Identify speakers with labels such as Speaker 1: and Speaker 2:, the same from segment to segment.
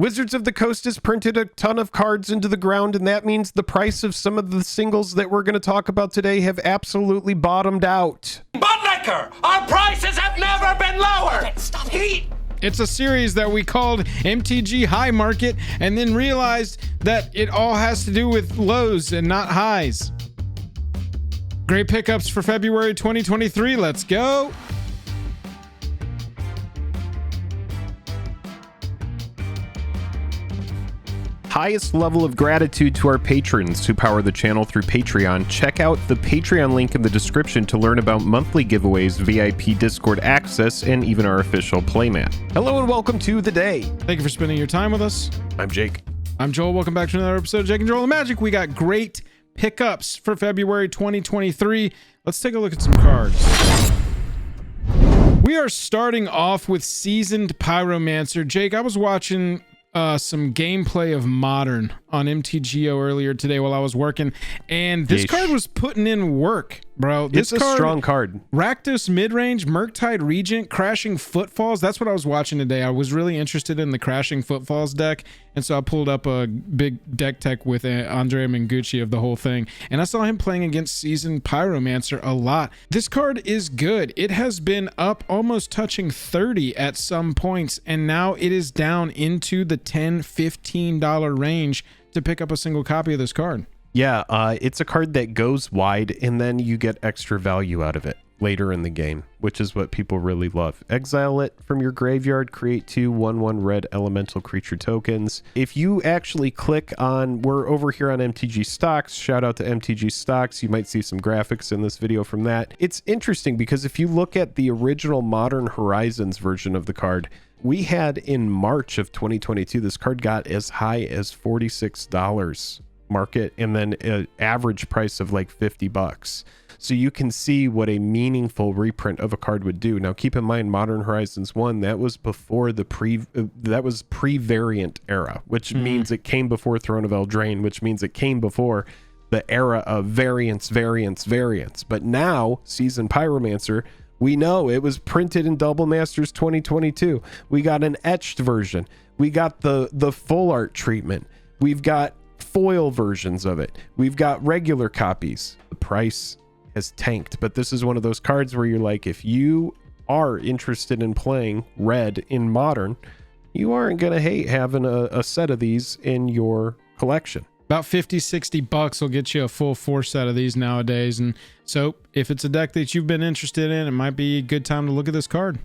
Speaker 1: Wizards of the Coast has printed a ton of cards into the ground, and that means the price of some of the singles that we're going to talk about today have absolutely bottomed out.
Speaker 2: Buttlicker, our prices have never been lower. Okay, stop.
Speaker 3: It's a series that we called MTG High Market and then realized that it all has to do with lows and not highs. Great pickups for February 2023. Let's go.
Speaker 1: Highest level of gratitude to our patrons who power the channel through Patreon. Check out the Patreon link in the description to learn about monthly giveaways, VIP Discord access, and even our official playmat. Hello and welcome to The Day.
Speaker 3: Thank you for spending your time with us.
Speaker 1: I'm Jake.
Speaker 3: I'm Joel. Welcome back to another episode of Jake and Joel and Magic. We got great pickups for February 2023. Let's take a look at some cards. We are starting off with Seasoned Pyromancer. Jake, I was watching some gameplay of Modern on MTGO earlier today while I was working, and this card was putting in work, bro. This
Speaker 1: It's a strong card.
Speaker 3: Rakdos midrange, Murktide Regent, Crashing Footfalls. That's what I was watching today. I was really interested in the Crashing Footfalls deck, and so I pulled up a big deck tech with Andrea Mengucci of the whole thing, and I saw him playing against Seasoned Pyromancer a lot. This card is good. It has been up almost touching 30 at some points, and now it is down into the $10-15 range to pick up a single copy of this card.
Speaker 1: Yeah, it's a card that goes wide, and then you get extra value out of it later in the game, which is what people really love. Exile it from your graveyard, create 2 1/1 red elemental creature tokens. If you actually click on, we're over here on MTG Stocks, shout out to MTG Stocks, you might see some graphics in this video from that. It's interesting because if you look at the original Modern Horizons version of the card, we had in March of 2022, this card got as high as $46 market, and then an average price of like $50. So you can see what a meaningful reprint of a card would do. Now keep in mind, Modern Horizons 1, that was before the pre-variant era, which means it came before Throne of Eldraine, which means it came before the era of variants. But now, Seasoned Pyromancer, we know it was printed in Double Masters 2022. We got an etched version. We got the full art treatment. We've got foil versions of it. We've got regular copies. The price has tanked, but this is one of those cards where you're like, if you are interested in playing red in Modern, you aren't gonna hate having a set of these in your collection.
Speaker 3: About 50-60 bucks will get you a full 4 set of these nowadays. And so if it's a deck that you've been interested in, it might be a good time to look at this card.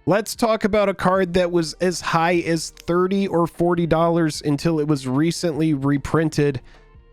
Speaker 1: Let's talk about a card that was as high as $30 or $40 until it was recently reprinted.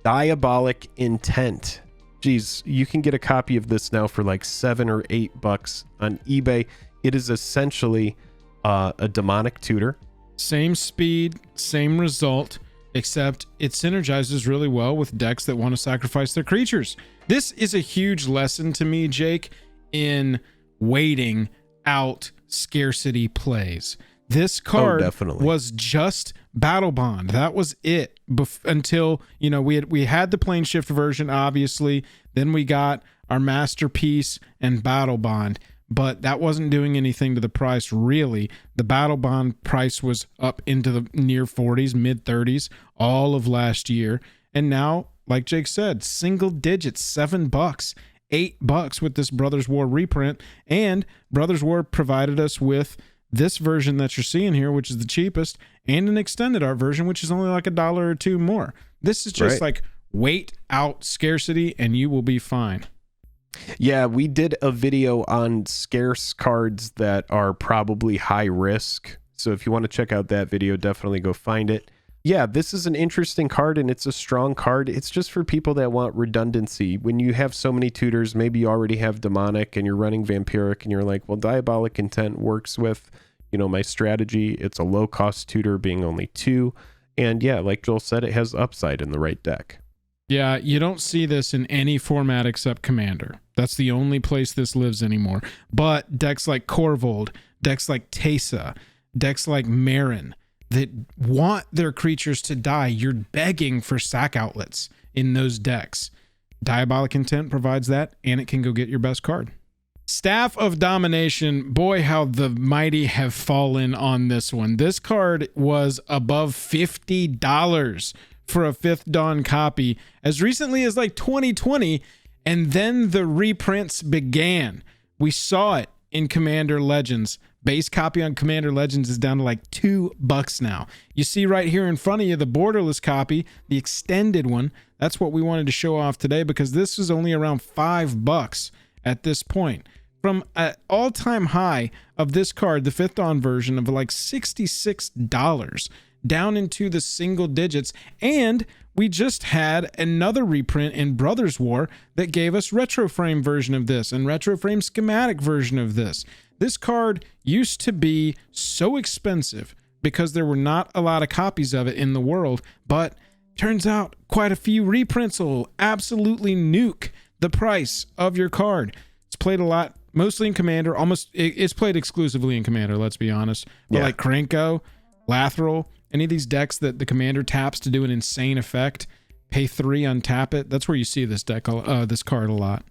Speaker 1: Diabolic Intent. Geez, you can get a copy of this now for like $7 or $8 on eBay. It is essentially a demonic tutor.
Speaker 3: Same speed, same result, except it synergizes really well with decks that want to sacrifice their creatures. This is a huge lesson to me, Jake, in waiting out scarcity plays. This card was just Battle Bond. That was it until, you know, we had the plane shift version, obviously. Then we got our Masterpiece and Battle Bond, but that wasn't doing anything to the price, really. The Battle Bond price was up into the near 40s, mid 30s all of last year. And now, like Jake said, single digits, $7, $8 with this Brothers War reprint. And Brothers War provided us with this version that you're seeing here, which is the cheapest, and an extended art version, which is only like $1 or $2 more. This is just like wait out scarcity and you will be fine.
Speaker 1: Yeah, we did a video on scarce cards that are probably high risk. So if you want to check out that video, definitely go find it. Yeah, this is an interesting card and it's a strong card. It's just for people that want redundancy. When you have so many tutors, maybe you already have Demonic and you're running Vampiric and you're like, well, Diabolic Intent works with, you know, my strategy. It's a low cost tutor being only 2. And yeah, like Joel said, it has upside in the right deck.
Speaker 3: Yeah, you don't see this in any format except Commander. That's the only place this lives anymore. But decks like Korvold, decks like Teysa, decks like Marin, that want their creatures to die, you're begging for sack outlets in those decks. Diabolic Intent provides that, and it can go get your best card. Staff of Domination, boy, how the mighty have fallen on this one. This card was above $50 for a 5th Dawn copy as recently as like 2020, and then the reprints began. We saw it in Commander Legends. Base copy on Commander Legends is down to like $2 now. You see right here in front of you the borderless copy, the extended one. That's what we wanted to show off today because this is only around $5 at this point. From an all-time high of this card, the 5th Dawn version, of like $66 down into the single digits. And we just had another reprint in Brothers War that gave us retro frame version of this and retro frame schematic version of this. This card used to be so expensive because there were not a lot of copies of it in the world, but turns out quite a few reprints will absolutely nuke the price of your card. It's played a lot, mostly in Commander. It's played exclusively in Commander, let's be honest. But like Krenko, Lathril, any of these decks that the Commander taps to do an insane effect, pay 3, untap it. That's where you see this this card a lot.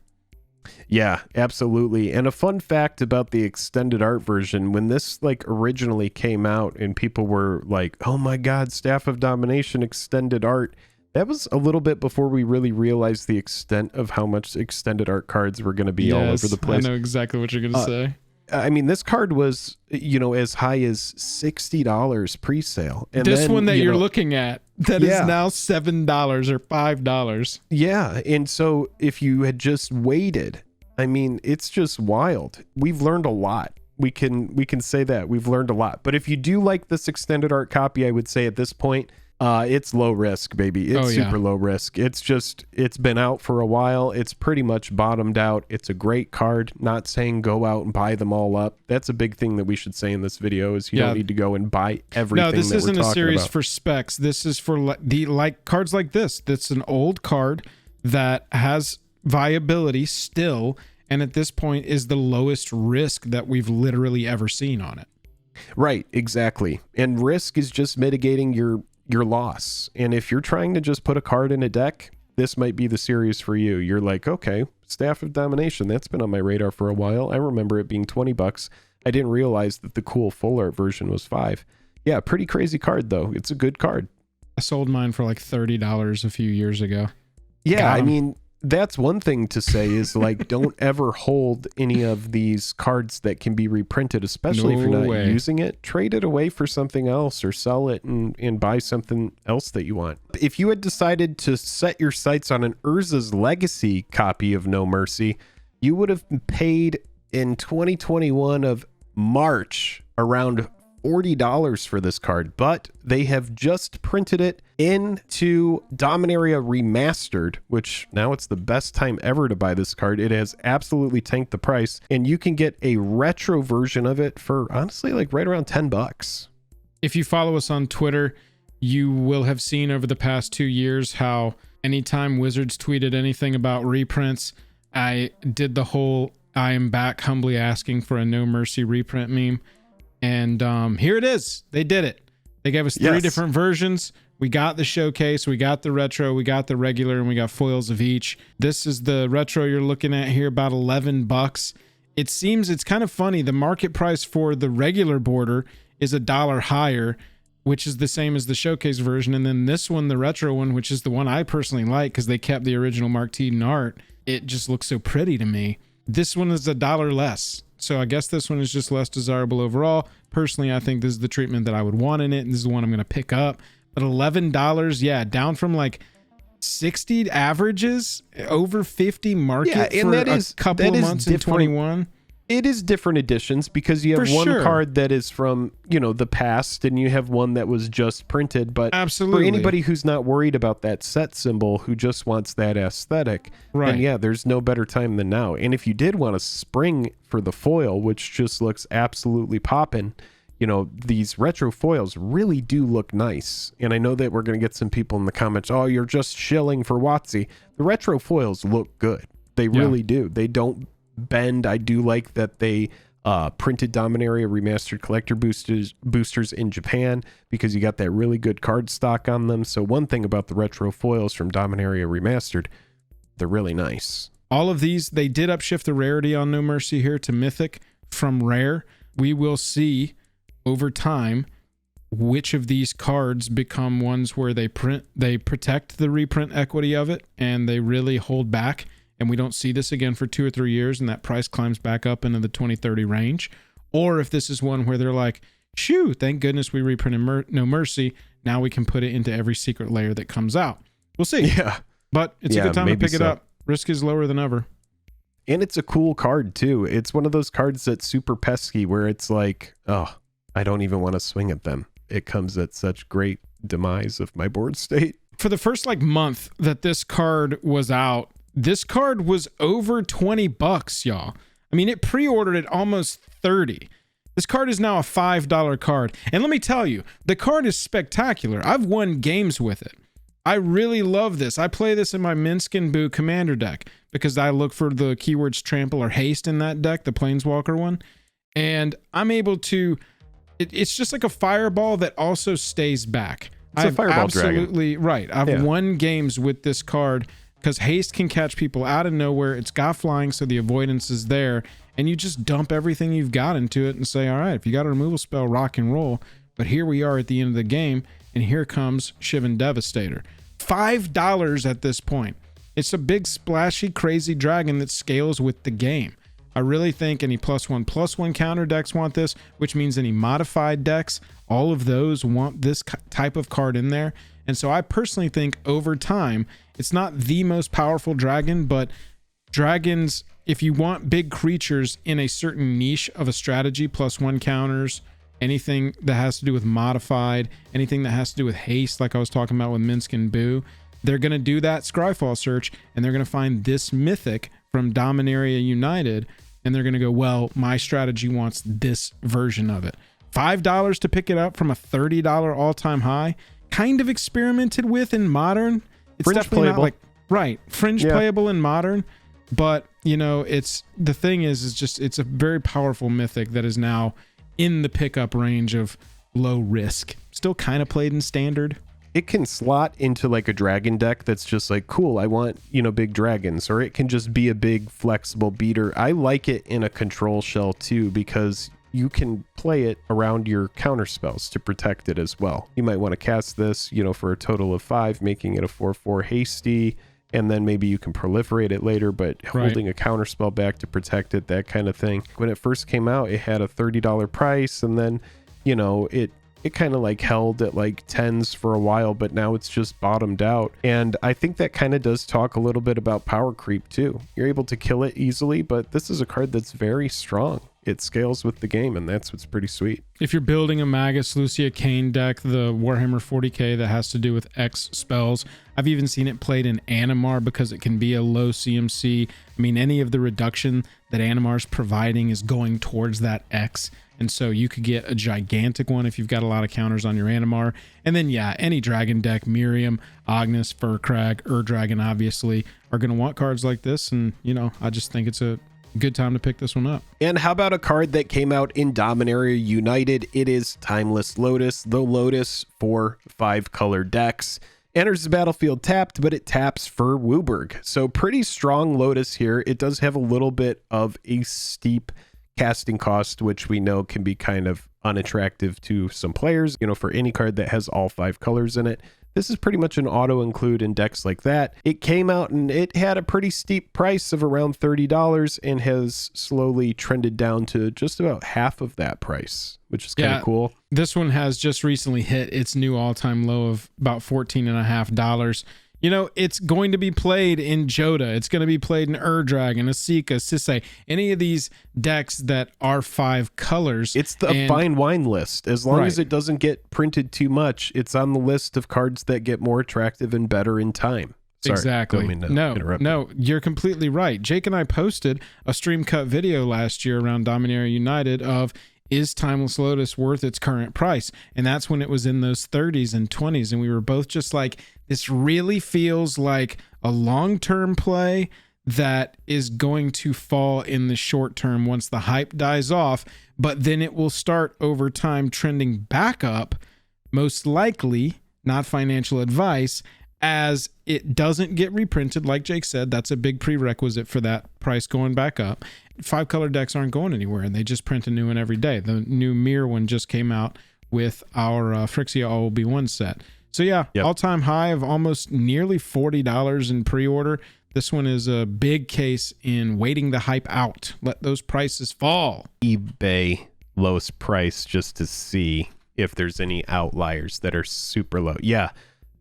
Speaker 1: Yeah, absolutely. And a fun fact about the extended art version, when this like originally came out and people were like, oh my God, Staff of Domination extended art. That was a little bit before we really realized the extent of how much extended art cards were going to be all over the place.
Speaker 3: I know exactly what you're going to say.
Speaker 1: I mean, this card was, as high as $60 pre-sale. And
Speaker 3: this
Speaker 1: then,
Speaker 3: one that you're looking at, that is now $7 or $5.
Speaker 1: Yeah. And so if you had just waited, I mean, it's just wild. We've learned a lot. We can say that we've learned a lot. But if you do like this extended art copy, I would say at this point, it's low risk, baby. It's super low risk. It's been out for a while. It's pretty much bottomed out. It's a great card. Not saying go out and buy them all up. That's a big thing that we should say in this video is you don't need to go and buy everything.
Speaker 3: No, this isn't a series for specs. This is for cards like this. That's an old card that has viability still, and at this point is the lowest risk that we've literally ever seen on it.
Speaker 1: Right, exactly. And risk is just mitigating your loss. And if you're trying to just put a card in a deck, this might be the series for you. You're like, okay, Staff of Domination, that's been on my radar for a while. I remember it being $20. I didn't realize that the cool full art version was $5. Yeah, pretty crazy card though. It's a good card.
Speaker 3: I sold mine for like $30 a few years ago.
Speaker 1: Yeah, I mean, that's one thing to say is like, don't ever hold any of these cards that can be reprinted, especially if you're not using it. Trade it away for something else or sell it and buy something else that you want. If you had decided to set your sights on an Urza's Legacy copy of No Mercy, you would have paid in 2021 of March around $40 for this card, but they have just printed it into Dominaria Remastered, which now it's the best time ever to buy this card. It has absolutely tanked the price, and you can get a retro version of it for honestly like right around $10.
Speaker 3: If you follow us on Twitter, you will have seen over the past 2 years how anytime Wizards tweeted anything about reprints, I did the whole I am back humbly asking for a No Mercy reprint meme. And here it is. They did it. They gave us 3 different versions. We got the showcase, we got the retro, we got the regular, and we got foils of each. This is the retro you're looking at here, about $11. It seems it's kind of funny. The market price for the regular border is $1 higher, which is the same as the showcase version. And then this one, the retro one, which is the one I personally like because they kept the original Mark Teton art. It just looks so pretty to me. This one is $1 less. So I guess this one is just less desirable overall. Personally, I think this is the treatment that I would want in it, and this is the one I'm going to pick up. But $11, yeah, down from like 60 averages, over 50 market for a couple of months in 21.
Speaker 1: It is different editions because you have one card that is from, the past, and you have one that was just printed. But
Speaker 3: absolutely,
Speaker 1: for anybody who's not worried about that set symbol, who just wants that aesthetic,
Speaker 3: right?
Speaker 1: And yeah, there's no better time than now. And if you did want to spring for the foil, which just looks absolutely poppin', these retro foils really do look nice. And I know that we're going to get some people in the comments, oh, you're just shilling for WotC. The retro foils look good. They really do. They don't bend. I do like that they printed Dominaria Remastered collector boosters in Japan because you got that really good card stock on them. So one thing about the retro foils from Dominaria Remastered, they're really nice.
Speaker 3: All of these, they did upshift the rarity on No Mercy here to Mythic from Rare. We will see over time which of these cards become ones where they protect the reprint equity of it and they really hold back, and we don't see this again for 2 or 3 years and that price climbs back up into the 20-30 range. Or if this is one where they're like, shoo, thank goodness we reprinted No Mercy, now we can put it into every secret layer that comes out. We'll see.
Speaker 1: Yeah.
Speaker 3: But it's a good time to pick it up. Risk is lower than ever.
Speaker 1: And it's a cool card too. It's one of those cards that's super pesky where it's like, oh, I don't even want to swing at them. It comes at such great demise of my board state.
Speaker 3: For the first month that this card was out, this card was over $20, y'all. I mean, it pre-ordered at almost 30. This card is now a $5 card. And let me tell you, the card is spectacular. I've won games with it. I really love this. I play this in my Minsk and Boo commander deck because I look for the keywords trample or haste in that deck, the Planeswalker one. And I'm able to... It's just like a fireball that also stays back.
Speaker 1: It's a fireball
Speaker 3: absolutely
Speaker 1: dragon.
Speaker 3: Right. I've won games with this card because haste can catch people out of nowhere. It's got flying, so the avoidance is there. And you just dump everything you've got into it and say, all right, if you got a removal spell, rock and roll. But here we are at the end of the game, and here comes Shivan Devastator. $5 at this point. It's a big, splashy, crazy dragon that scales with the game. I really think any +1/+1 counter decks want this, which means any modified decks, all of those want this type of card in there. And so I personally think over time, it's not the most powerful dragon, but dragons, if you want big creatures in a certain niche of a strategy, +1 counters, anything that has to do with modified, anything that has to do with haste, like I was talking about with Minsk and Boo, they're going to do that Scryfall search, and they're going to find this mythic from Dominaria United, and they're going to go, well, my strategy wants this version of it. $5 to pick it up from a $30 all-time high, kind of experimented with in Modern. It's
Speaker 1: Fringe
Speaker 3: definitely
Speaker 1: playable.
Speaker 3: not right. Fringe playable in Modern, but it's the thing is just it's a very powerful mythic that is now in the pickup range of low risk. Still kind of played in Standard.
Speaker 1: It can slot into a dragon deck that's just cool, I want, big dragons, or it can just be a big flexible beater. I like it in a control shell too, because you can play it around your counter spells to protect it as well. You might want to cast this, for a total of 5, making it a 4/4 hasty, and then maybe you can proliferate it later, but holding a counter spell back to protect it, that kind of thing. When it first came out, it had a $30 price, and then, it kind of held at 10s for a while, but now it's just bottomed out. And I think that kind of does talk a little bit about power creep too. You're able to kill it easily, but this is a card that's very strong. It scales with the game, and that's what's pretty sweet.
Speaker 3: If you're building a Magus Lucia Kane deck, the Warhammer 40k that has to do with X spells, I've even seen it played in Animar because it can be a low CMC. I mean, any of the reduction that Animar's providing is going towards that X. And so you could get a gigantic one if you've got a lot of counters on your Animar. And then, any dragon deck, Miriam, Agnes, Furcrag, Ur-Dragon, obviously, are going to want cards like this. And, I just think it's a good time to pick this one up.
Speaker 1: And how about a card that came out in Dominaria United? It is Timeless Lotus, the Lotus for 5-color decks. Enters the battlefield tapped, but it taps for Wooburg. So pretty strong Lotus here. It does have a little bit of a steep casting cost, which we know can be kind of unattractive to some players, for any card that has all 5 colors in it. This is pretty much an auto include in decks like that. It came out and it had a pretty steep price of around $30 and has slowly trended down to just about half of that price, which is kind of cool.
Speaker 3: This one has just recently hit its new all-time low of about $14.50. It's going to be played in Joda. It's going to be played in Ur-Dragon, Asika, Sisay, any of these decks that are 5 colors.
Speaker 1: It's the fine wine list. As long as it doesn't get printed too much, it's on the list of cards that get more attractive and better in time. Sorry,
Speaker 3: exactly. No, you're completely right. Jake and I posted a stream cut video last year around Dominaria United of, is Timeless Lotus worth its current price? And that's when it was in those 30s and 20s. And we were both just like, this really feels like a long-term play that is going to fall in the short term once the hype dies off, but then it will start over time trending back up, most likely, not financial advice, as it doesn't get reprinted. Like Jake said, that's a big prerequisite for that price going back up. 5-color decks aren't going anywhere, and they just print a new one every day. The new Mirror one just came out with our Phryxia OLB1 set. So yeah, all-time high of almost nearly $40 in pre-order. This one is a big case in waiting the hype out. Let those prices fall.
Speaker 1: eBay lowest price just to see if there's any outliers that are super low. Yeah,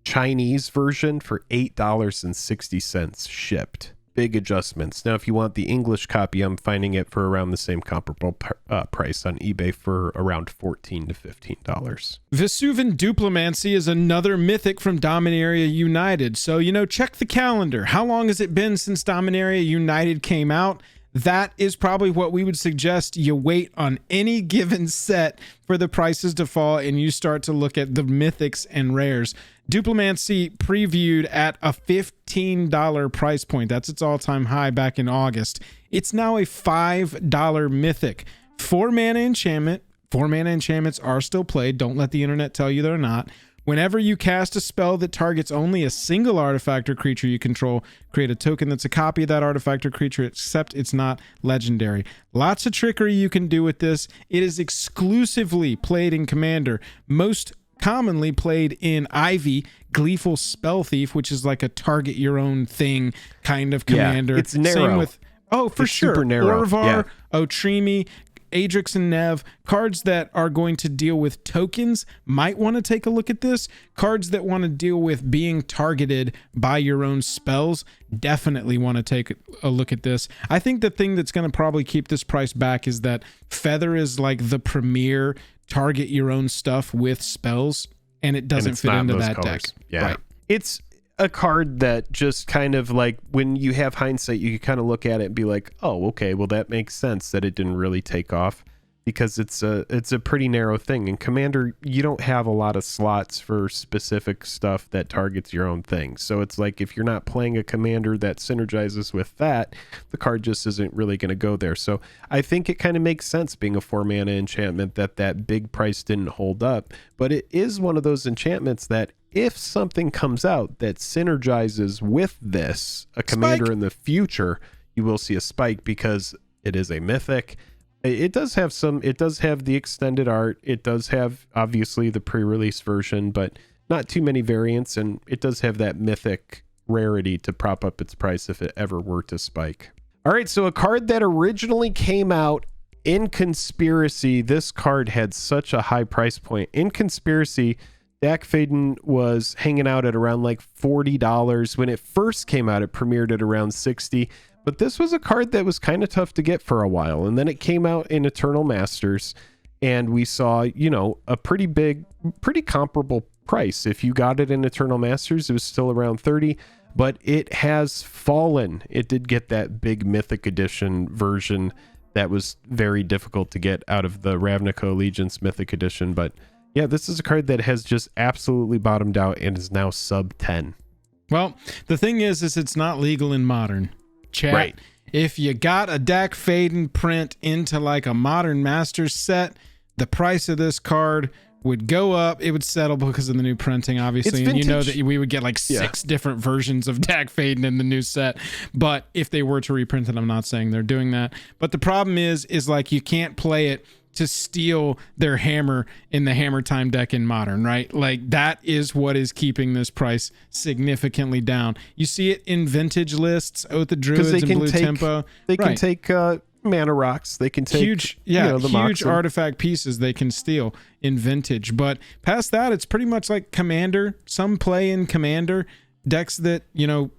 Speaker 1: Chinese version for $8.60 shipped. Big adjustments. Now, if you want the English copy, I'm finding it for around the same comparable price on eBay for around $14 to $15.
Speaker 3: Vesuvan Duplimancy is another mythic from Dominaria United. So, check the calendar. How long has it been since Dominaria United came out? That is probably what we would suggest you wait on any given set for the prices to fall and you start to look at the mythics and rares. Duplimancy previewed at a $15 price point. That's its all-time high back in August. It's now a $5 mythic. 4-mana enchantment. 4-mana enchantments are still played. Don't let the internet tell you they're not. Whenever you cast a spell that targets only a single artifact or creature you control, create a token that's a copy of that artifact or creature, except it's not legendary. Lots of trickery you can do with this. It is exclusively played in Commander. Most commonly played in Ivy, Gleeful Spell Thief, which is like a target your own thing kind of commander.
Speaker 1: Yeah, it's narrow.
Speaker 3: Same with, for
Speaker 1: it's
Speaker 3: sure.
Speaker 1: Super narrow.
Speaker 3: Orvar, Otrimi, Adrix and Nev, cards that are going to deal with tokens might want to take a look at this. Cards that want to deal with being targeted by your own spells definitely want to take a look at this. I think the thing that's going to probably keep this price back is that Feather is like the premier target your own stuff with spells, and it doesn't fit into that
Speaker 1: colors.
Speaker 3: deck.
Speaker 1: Yeah.
Speaker 3: Right.
Speaker 1: It's a card that just kind of like, when you have hindsight, you can kind of look at it and be like, oh, okay, well, that makes sense that it didn't really take off, because it's a pretty narrow thing. In Commander, you don't have a lot of slots for specific stuff that targets your own thing. So it's like, if you're not playing a Commander that synergizes with that, the card just isn't really going to go there. So I think it kind of makes sense, being a 4-mana enchantment, that big price didn't hold up. But it is one of those enchantments that if something comes out that synergizes with this, a Commander in the future, you will see a spike, because it is a mythic. It does have the extended art. It does have, obviously, the pre-release version, but not too many variants. And it does have that mythic rarity to prop up its price if it ever were to spike. All right, so a card that originally came out in Conspiracy, this card had such a high price point. In Conspiracy, Dak Faden was hanging out at around like $40. When it first came out, it premiered at around $60. But this was a card that was kind of tough to get for a while. And then it came out in Eternal Masters, and we saw, a pretty comparable price. If you got it in Eternal Masters, it was still around 30, but it has fallen. It did get that big Mythic Edition version that was very difficult to get out of the Ravnica Allegiance Mythic Edition. But yeah, this is a card that has just absolutely bottomed out and is now sub 10.
Speaker 3: Well, the thing is it's not legal in Modern. Chat.
Speaker 1: Right.
Speaker 3: If you got a Dak Faden print into like a Modern Masters set, the price of this card would go up. It would settle because of the new printing, obviously. And you know that we would get like 6 different versions of Dak Faden in the new set. But if they were to reprint it, I'm not saying they're doing that. But the problem is like, you can't play it to steal their hammer in the Hammer Time deck in Modern, right? Like, that is what is keeping this price significantly down. You see it in vintage lists, Oath of Druids and Blue Tempo.
Speaker 1: They can take mana rocks. They can take
Speaker 3: huge artifact pieces they can steal in vintage. But past that, it's pretty much like Commander. Some play in Commander decks that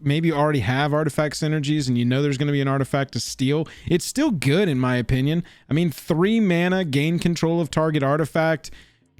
Speaker 3: maybe already have artifact synergies, and there's going to be an artifact to steal. It's still good, in my opinion. I mean, 3 mana, gain control of target artifact.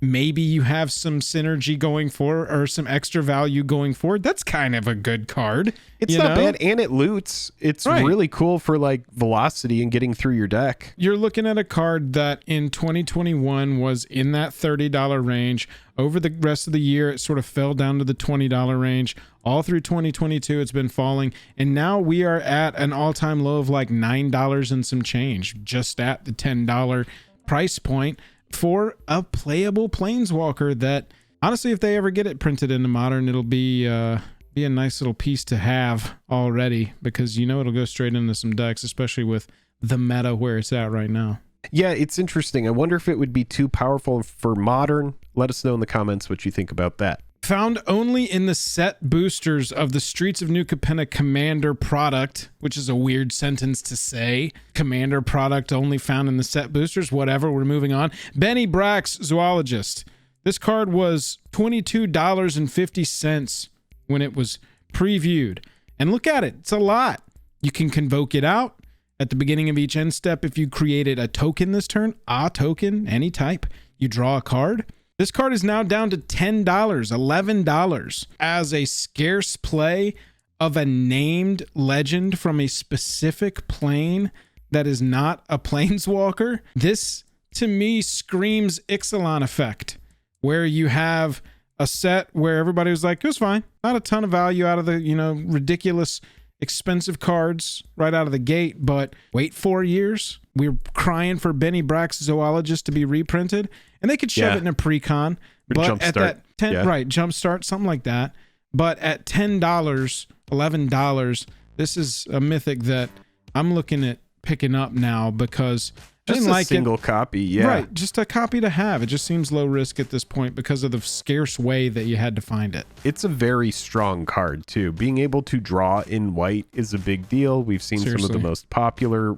Speaker 3: Maybe you have some synergy going forward, or some extra value going forward. That's kind of a good card.
Speaker 1: It's not bad, and it loots. It's really cool for like velocity and getting through your deck.
Speaker 3: You're looking at a card that in 2021 was in that $30 range. Over the rest of the year, it sort of fell down to the $20 range. All through 2022, it's been falling. And now we are at an all-time low of like $9 and some change, just at the $10 price point for a playable Planeswalker that, honestly, if they ever get it printed into Modern, it'll be a be a nice little piece to have already, because you know it'll go straight into some decks, especially with the meta where it's at right now.
Speaker 1: Yeah, it's interesting. I wonder if it would be too powerful for modern. Let us know in the comments what you think about that.
Speaker 3: Found only in the set boosters of the Streets of New Capenna Commander product, which is a weird sentence to say. Commander product only found in the set boosters. Whatever, we're moving on. Benny Brax, Zoologist. This card was $22.50 when it was previewed. And look at it. It's a lot. You can convoke it out at the beginning of each end step. If you created a token this turn, a token, any type, you draw a card. This card is now down to $10, $11 as a scarce play of a named legend from a specific plane that is not a planeswalker. This, to me, screams Ixalan effect, where you have a set where everybody was like, it was fine. Not a ton of value out of the, ridiculous expensive cards right out of the gate, but wait 4 years. We're crying for Benny Brax Zoologist to be reprinted. And they could shove it in a pre-con, but at that jumpstart, something like that. But at $10, $11, this is a mythic that I'm looking at picking up now, because I didn't like it. Just a
Speaker 1: single copy, yeah.
Speaker 3: Right, just a copy to have. It just seems low risk at this point because of the scarce way that you had to find it.
Speaker 1: It's a very strong card, too. Being able to draw in white is a big deal. We've seen some of the most popular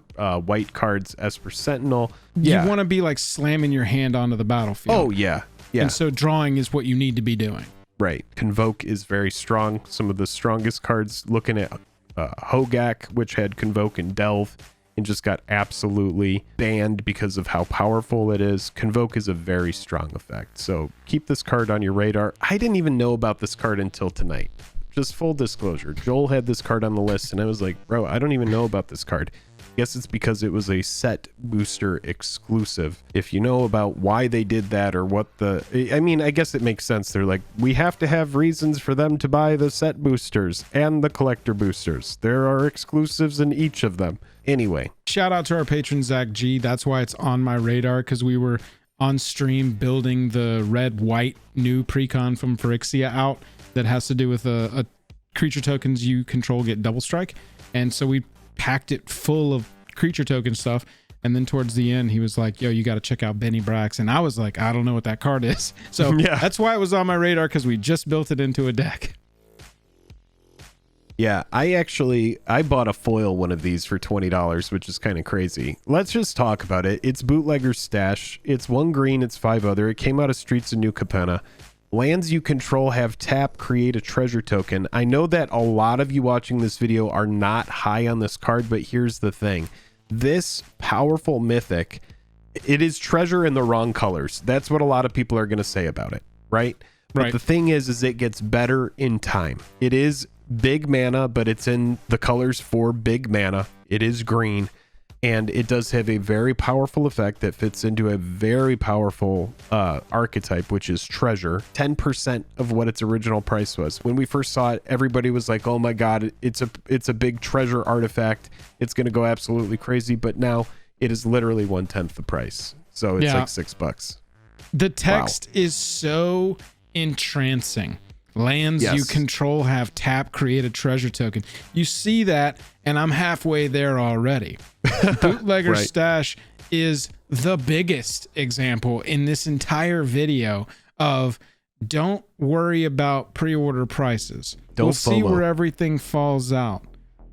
Speaker 1: white cards, Esper Sentinel.
Speaker 3: You want to be like slamming your hand onto the battlefield.
Speaker 1: Oh, yeah. Yeah.
Speaker 3: And so drawing is what you need to be doing.
Speaker 1: Right. Convoke is very strong. Some of the strongest cards, looking at Hogak, which had Convoke and Delve, and just got absolutely banned because of how powerful it is. Convoke is a very strong effect, so keep this card on your radar. I didn't even know about this card until tonight. Just full disclosure, Joel had this card on the list, and I was like, bro, I don't even know about this card. Guess it's because it was a set booster exclusive. If you know about why they did that, or what I guess it makes sense. They're like, we have to have reasons for them to buy the set boosters and the collector boosters. There are exclusives in each of them. Anyway,
Speaker 3: shout out to our patron Zach G. That's why it's on my radar, because we were on stream building the red-white new precon from Phyrexia out that has to do with a creature tokens you control get double strike, and so we packed it full of creature token stuff. And then towards the end, he was like, yo, you got to check out Benny Brax. And I was like, I don't know what that card is. So that's why it was on my radar, because we just built it into a deck.
Speaker 1: Yeah, I bought a foil one of these for $20, which is kind of crazy. Let's just talk about it. It's Bootlegger's Stash. It's 1 green, it's 5 other. It came out of Streets of New Capenna. Lands you control have tap, create a treasure token. I know that a lot of you watching this video are not high on this card, but here's the thing. This powerful mythic, it is treasure in the wrong colors. That's what a lot of people are going to say about it, right? But the thing is it gets better in time. It is big mana, but it's in the colors for big mana. It is green, and it does have a very powerful effect that fits into a very powerful archetype, which is treasure. 10% of what its original price was. When we first saw it, everybody was like, oh my god, it's a big treasure artifact, it's going to go absolutely crazy. But now it is literally 1/10 the price, so it's like $6.
Speaker 3: The text is so entrancing. Lands you control have tap, create a treasure token. You see that, and I'm halfway there already. Bootlegger Stash is the biggest example in this entire video of don't worry about pre-order prices. We'll see where everything falls out.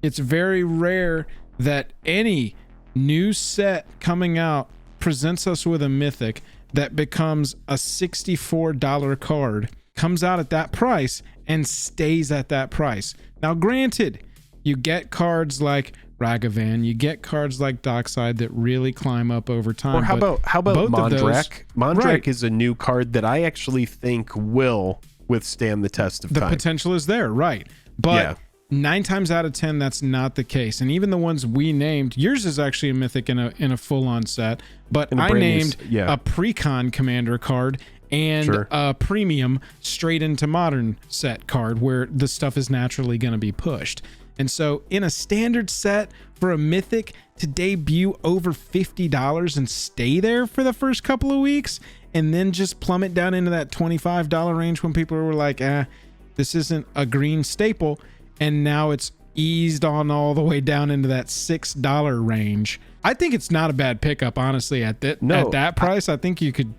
Speaker 3: It's very rare that any new set coming out presents us with a mythic that becomes a $64 card, comes out at that price, and stays at that price. Now, granted, you get cards like Ragavan, you get cards like Dockside that really climb up over time.
Speaker 1: Or how about Mondrak? Mondrak is a new card that I actually think will withstand the test of time.
Speaker 3: The potential is there, right? But 9 times out of 10, that's not the case. And even the ones we named, yours is actually a mythic in a full-on set, but I named a Precon Commander card and a premium straight into modern set card where the stuff is naturally going to be pushed. And so in a standard set, for a mythic to debut over $50 and stay there for the first couple of weeks and then just plummet down into that $25 range when people were like, This isn't a green staple, and now it's eased on all the way down into that $6 range. I think it's not a bad pickup, honestly. At that price, I think you could.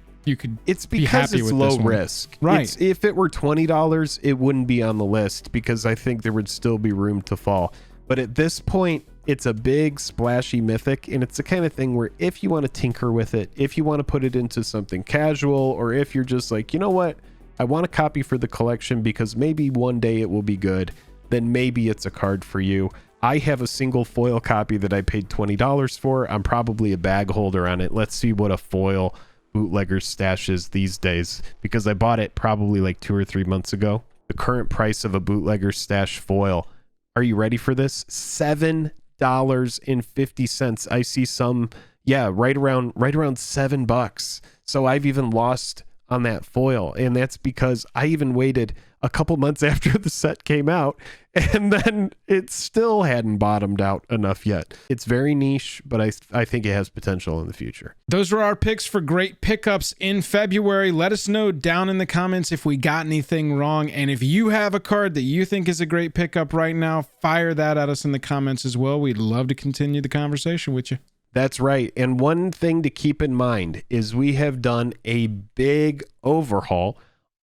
Speaker 1: It's
Speaker 3: be
Speaker 1: because
Speaker 3: happy
Speaker 1: it's
Speaker 3: with
Speaker 1: low
Speaker 3: this one.
Speaker 1: risk,
Speaker 3: right?
Speaker 1: If it were $20, it wouldn't be on the list because I think there would still be room to fall. But at this point, it's a big splashy mythic, and it's the kind of thing where if you want to tinker with it, if you want to put it into something casual, or if you're just like, you know what, I want a copy for the collection because maybe one day it will be good, then maybe it's a card for you. I have a single foil copy that I paid $20 for. I'm probably a bag holder on it. Let's see what a foil bootlegger stash is these days, because I bought it probably like 2 or 3 months ago. The current price of a bootlegger stash foil, are you ready for this? $7.50. I see some, right around $7. So I've even lost on that foil, and that's because I even waited a couple months after the set came out, and then it still hadn't bottomed out enough yet. It's very niche, but I think it has potential in the future.
Speaker 3: Those were our picks for great pickups in February. Let us know down in the comments if we got anything wrong, and if you have a card that you think is a great pickup right now, fire that at us in the comments as well. We'd love to continue the conversation with you.
Speaker 1: That's right. And one thing to keep in mind is we have done a big overhaul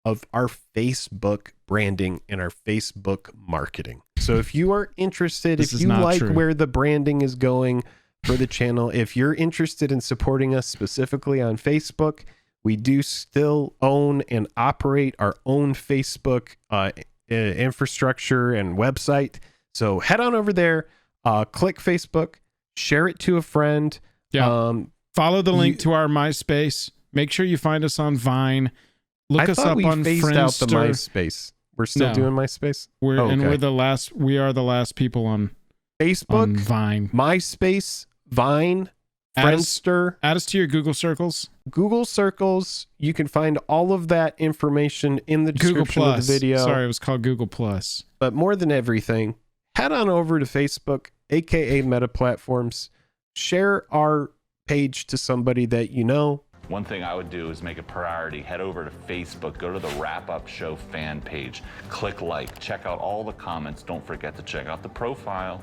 Speaker 1: of our Facebook branding and our Facebook marketing. So if you are interested, if you like where the branding is going for the channel, if you're interested in supporting us specifically on Facebook, we do still own and operate our own Facebook infrastructure and website. So head on over there, click Facebook, share it to a friend.
Speaker 3: Follow the link to our MySpace. Make sure you find us on Vine. Look us up on
Speaker 1: phased
Speaker 3: Friendster.
Speaker 1: out the MySpace. We're still doing MySpace.
Speaker 3: We are the last people on
Speaker 1: Facebook,
Speaker 3: on Vine,
Speaker 1: MySpace, Vine, Friendster.
Speaker 3: Add us to your Google Circles.
Speaker 1: Google Circles. You can find all of that information in the description of the video.
Speaker 3: Sorry, it was called Google Plus.
Speaker 1: But more than everything, head on over to Facebook, aka Meta Platforms. Share our page to somebody that you know.
Speaker 4: One thing I would do is make a priority, head over to Facebook, go to the Wrap Up Show fan page, click like, check out all the comments. Don't forget to check out the profile.